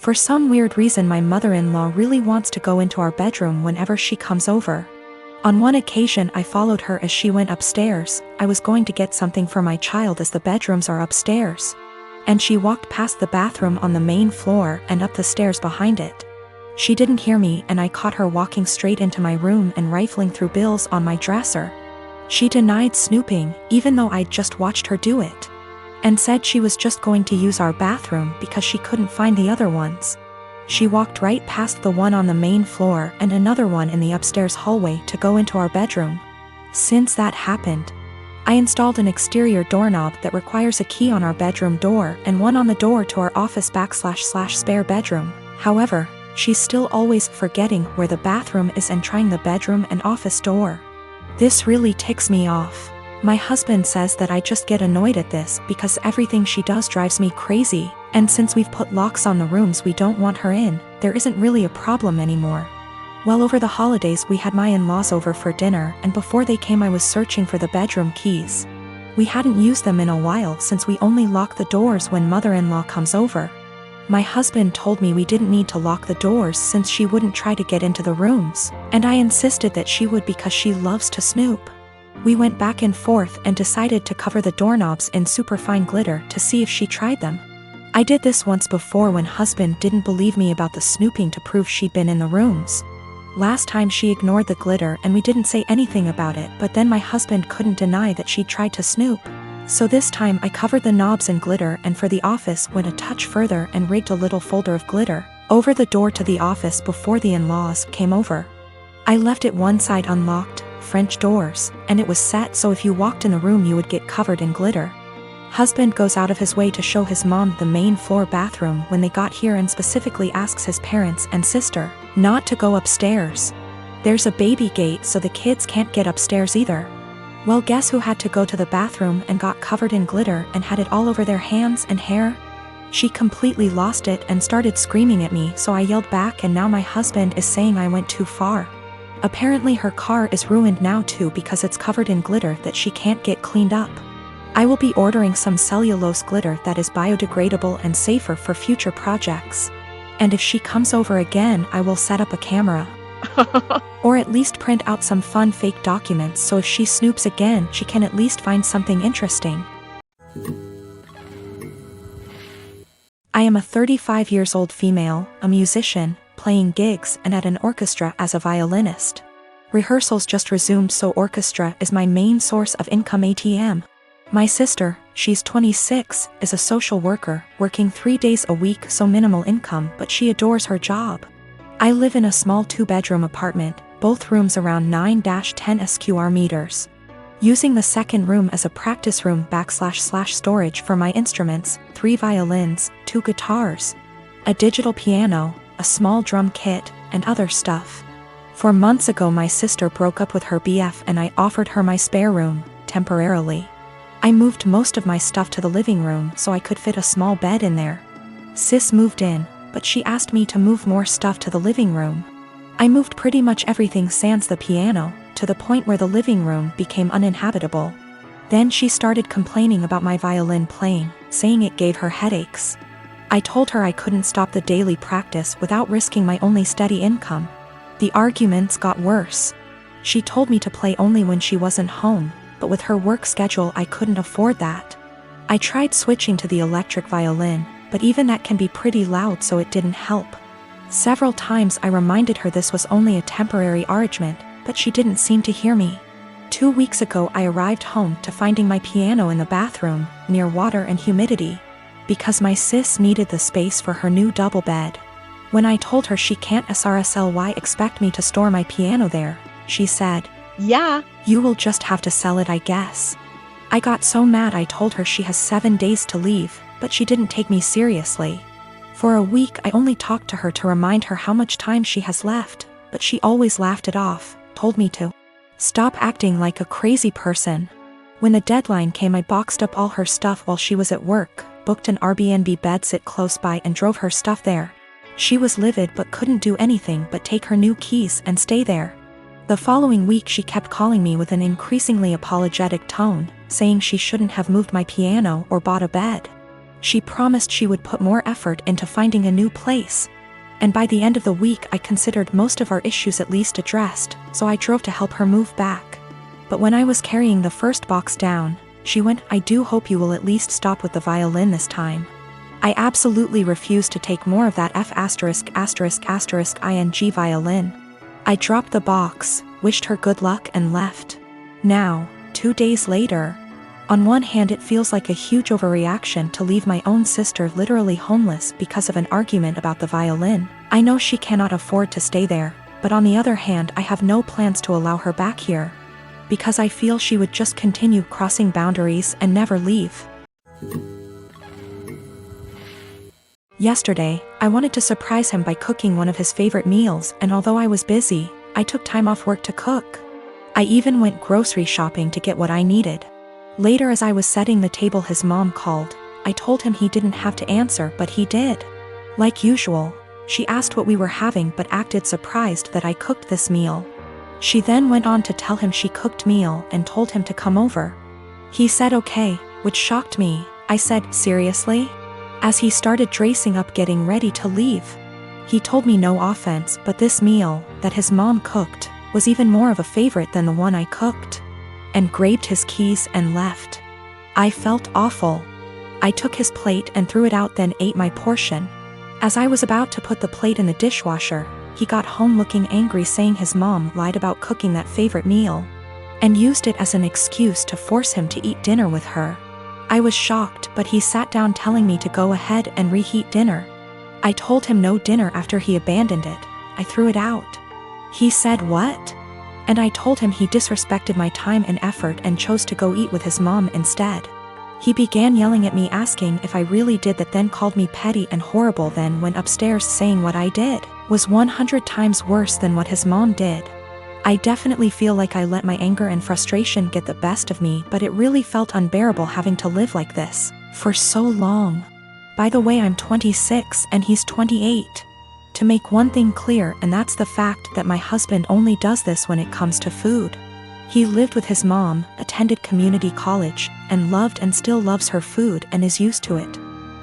For some weird reason my mother-in-law really wants to go into our bedroom whenever she comes over. On one occasion I followed her as she went upstairs. I was going to get something for my child as the bedrooms are upstairs. And she walked past the bathroom on the main floor and up the stairs behind it. She didn't hear me and I caught her walking straight into my room and rifling through bills on my dresser. She denied snooping, even though I'd just watched her do it, and said she was just going to use our bathroom because she couldn't find the other ones. She walked right past the one on the main floor and another one in the upstairs hallway to go into our bedroom. Since that happened, I installed an exterior doorknob that requires a key on our bedroom door and one on the door to our office / spare bedroom. However, she's still always forgetting where the bathroom is and trying the bedroom and office door. This really ticks me off. My husband says that I just get annoyed at this because everything she does drives me crazy, and since we've put locks on the rooms we don't want her in, there isn't really a problem anymore. Well, over the holidays we had my in-laws over for dinner, and before they came I was searching for the bedroom keys. We hadn't used them in a while since we only lock the doors when mother-in-law comes over. My husband told me we didn't need to lock the doors since she wouldn't try to get into the rooms, and I insisted that she would because she loves to snoop. We went back and forth and decided to cover the doorknobs in superfine glitter to see if she tried them. I did this once before when husband didn't believe me about the snooping to prove she'd been in the rooms. Last time she ignored the glitter and we didn't say anything about it, but then my husband couldn't deny that she'd tried to snoop. So this time I covered the knobs in glitter and for the office went a touch further and rigged a little folder of glitter over the door to the office before the in-laws came over. I left it one side unlocked, French doors, and it was set so if you walked in the room you would get covered in glitter. Husband goes out of his way to show his mom the main floor bathroom when they got here and specifically asks his parents and sister not to go upstairs. There's a baby gate so the kids can't get upstairs either. Well, guess who had to go to the bathroom and got covered in glitter and had it all over their hands and hair? She completely lost it and started screaming at me, so I yelled back and now my husband is saying I went too far. Apparently her car is ruined now too because it's covered in glitter that she can't get cleaned up. I will be ordering some cellulose glitter that is biodegradable and safer for future projects. And if she comes over again I will set up a camera. Or at least print out some fun fake documents so if she snoops again she can at least find something interesting. I am a 35 years old female, a musician, playing gigs and at an orchestra as a violinist. Rehearsals just resumed so orchestra is my main source of income ATM. My sister, she's 26, is a social worker, working 3 days a week so minimal income but she adores her job. I live in a small 2-bedroom apartment, both rooms around 9-10 square meters. Using the second room as a practice room / storage for my instruments, 3 violins, 2 guitars, a digital piano, a small drum kit, and other stuff. 4 months ago my sister broke up with her BF and I offered her my spare room, temporarily. I moved most of my stuff to the living room so I could fit a small bed in there. Sis moved in, but she asked me to move more stuff to the living room. I moved pretty much everything sans the piano, to the point where the living room became uninhabitable. Then she started complaining about my violin playing, saying it gave her headaches. I told her I couldn't stop the daily practice without risking my only steady income. The arguments got worse. She told me to play only when she wasn't home, but with her work schedule I couldn't afford that. I tried switching to the electric violin, but even that can be pretty loud so it didn't help. Several times I reminded her this was only a temporary arrangement, but she didn't seem to hear me. 2 weeks ago I arrived home to finding my piano in the bathroom, near water and humidity, because my sis needed the space for her new double bed. When I told her she can't SRSLY expect me to store my piano there, she said, "Yeah, you will just have to sell it I guess." I got so mad I told her she has 7 days to leave, but she didn't take me seriously. For a week I only talked to her to remind her how much time she has left, but she always laughed it off, told me to stop acting like a crazy person. When the deadline came I boxed up all her stuff while she was at work, booked an Airbnb bedsit close by and drove her stuff there. She was livid but couldn't do anything but take her new keys and stay there. The following week she kept calling me with an increasingly apologetic tone, saying she shouldn't have moved my piano or bought a bed. She promised she would put more effort into finding a new place. And by the end of the week I considered most of our issues at least addressed, so I drove to help her move back. But when I was carrying the first box down, she went, "I do hope you will at least stop with the violin this time." I absolutely refused to take more of that *****ing violin. I dropped the box, wished her good luck and left. Now, 2 days later. On one hand it feels like a huge overreaction to leave my own sister literally homeless because of an argument about the violin. I know she cannot afford to stay there, but on the other hand I have no plans to allow her back here. Because I feel she would just continue crossing boundaries and never leave. Yesterday, I wanted to surprise him by cooking one of his favorite meals, and although I was busy, I took time off work to cook. I even went grocery shopping to get what I needed. Later, as I was setting the table, his mom called. I told him he didn't have to answer, but he did. Like usual, she asked what we were having but acted surprised that I cooked this meal. She then went on to tell him she cooked meal and told him to come over. He said okay, which shocked me. I said, "Seriously?" As he started dressing up getting ready to leave. He told me no offense, but this meal, that his mom cooked, was even more of a favorite than the one I cooked. And grabbed his keys and left. I felt awful. I took his plate and threw it out, then ate my portion. As I was about to put the plate in the dishwasher, he got home looking angry, saying his mom lied about cooking that favorite meal and used it as an excuse to force him to eat dinner with her. I was shocked, but he sat down telling me to go ahead and reheat dinner. I told him no dinner after he abandoned it. I threw it out. He said, "What?" And I told him he disrespected my time and effort and chose to go eat with his mom instead. He began yelling at me, asking if I really did that, then called me petty and horrible, then went upstairs saying what I did was 100 times worse than what his mom did. I definitely feel like I let my anger and frustration get the best of me, but it really felt unbearable having to live like this for so long. By the way, I'm 26 and he's 28. To make one thing clear, and that's the fact that my husband only does this when it comes to food. He lived with his mom, attended community college, and loved and still loves her food and is used to it.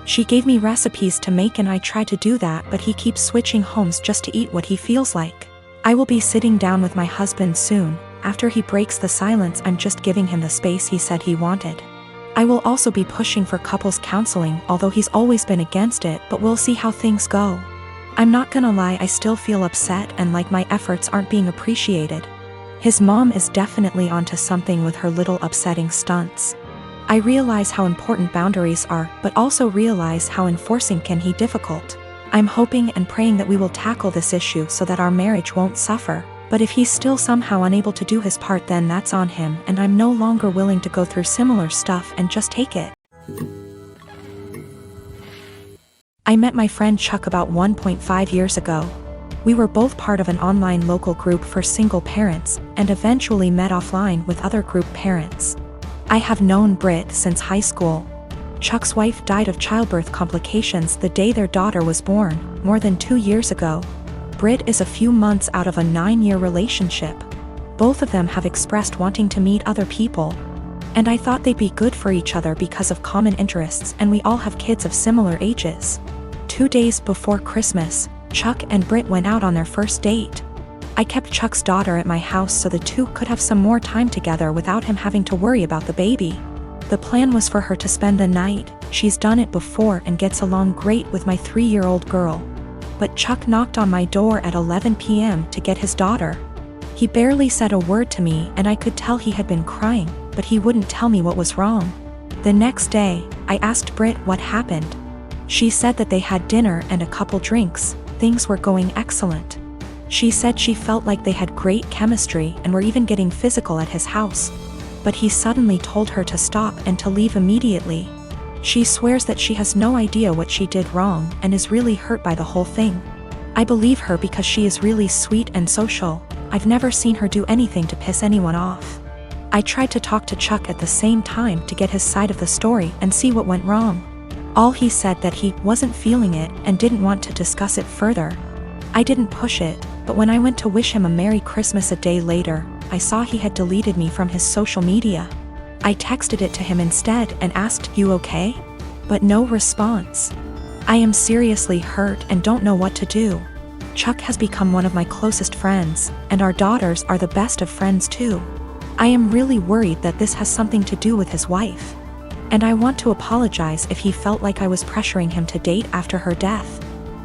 She gave me recipes to make and I try to do that, but he keeps switching homes just to eat what he feels like. I will be sitting down with my husband soon. After he breaks the silence, I'm just giving him the space he said he wanted. I will also be pushing for couples counseling, although he's always been against it, but we'll see how things go. I'm not gonna lie, I still feel upset and like my efforts aren't being appreciated. His mom is definitely onto something with her little upsetting stunts. I realize how important boundaries are, but also realize how enforcing can be difficult. I'm hoping and praying that we will tackle this issue so that our marriage won't suffer. But if he's still somehow unable to do his part, then that's on him, and I'm no longer willing to go through similar stuff and just take it. I met my friend Chuck about 1.5 years ago. We were both part of an online local group for single parents, and eventually met offline with other group parents. I have known Britt since high school. Chuck's wife died of childbirth complications the day their daughter was born, more than 2 years ago. Britt is a few months out of a 9-year relationship. Both of them have expressed wanting to meet other people. And I thought they'd be good for each other because of common interests, and we all have kids of similar ages. 2 days before Christmas, Chuck and Britt went out on their first date. I kept Chuck's daughter at my house so the two could have some more time together without him having to worry about the baby. The plan was for her to spend the night. She's done it before and gets along great with my 3-year-old girl. But Chuck knocked on my door at 11 p.m. to get his daughter. He barely said a word to me and I could tell he had been crying, but he wouldn't tell me what was wrong. The next day, I asked Britt what happened. She said that they had dinner and a couple drinks. Things were going excellent. She said she felt like they had great chemistry and were even getting physical at his house. But he suddenly told her to stop and to leave immediately. She swears that she has no idea what she did wrong and is really hurt by the whole thing. I believe her because she is really sweet and social. I've never seen her do anything to piss anyone off. I tried to talk to Chuck at the same time to get his side of the story and see what went wrong. All he said that he wasn't feeling it and didn't want to discuss it further. I didn't push it, but when I went to wish him a Merry Christmas a day later, I saw he had deleted me from his social media. I texted it to him instead and asked, "You okay?" But no response. I am seriously hurt and don't know what to do. Chuck has become one of my closest friends, and our daughters are the best of friends too. I am really worried that this has something to do with his wife. And I want to apologize if he felt like I was pressuring him to date after her death.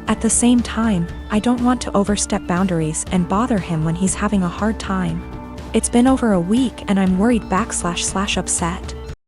At the same time, I don't want to overstep boundaries and bother him when he's having a hard time. It's been over a week and I'm worried / upset.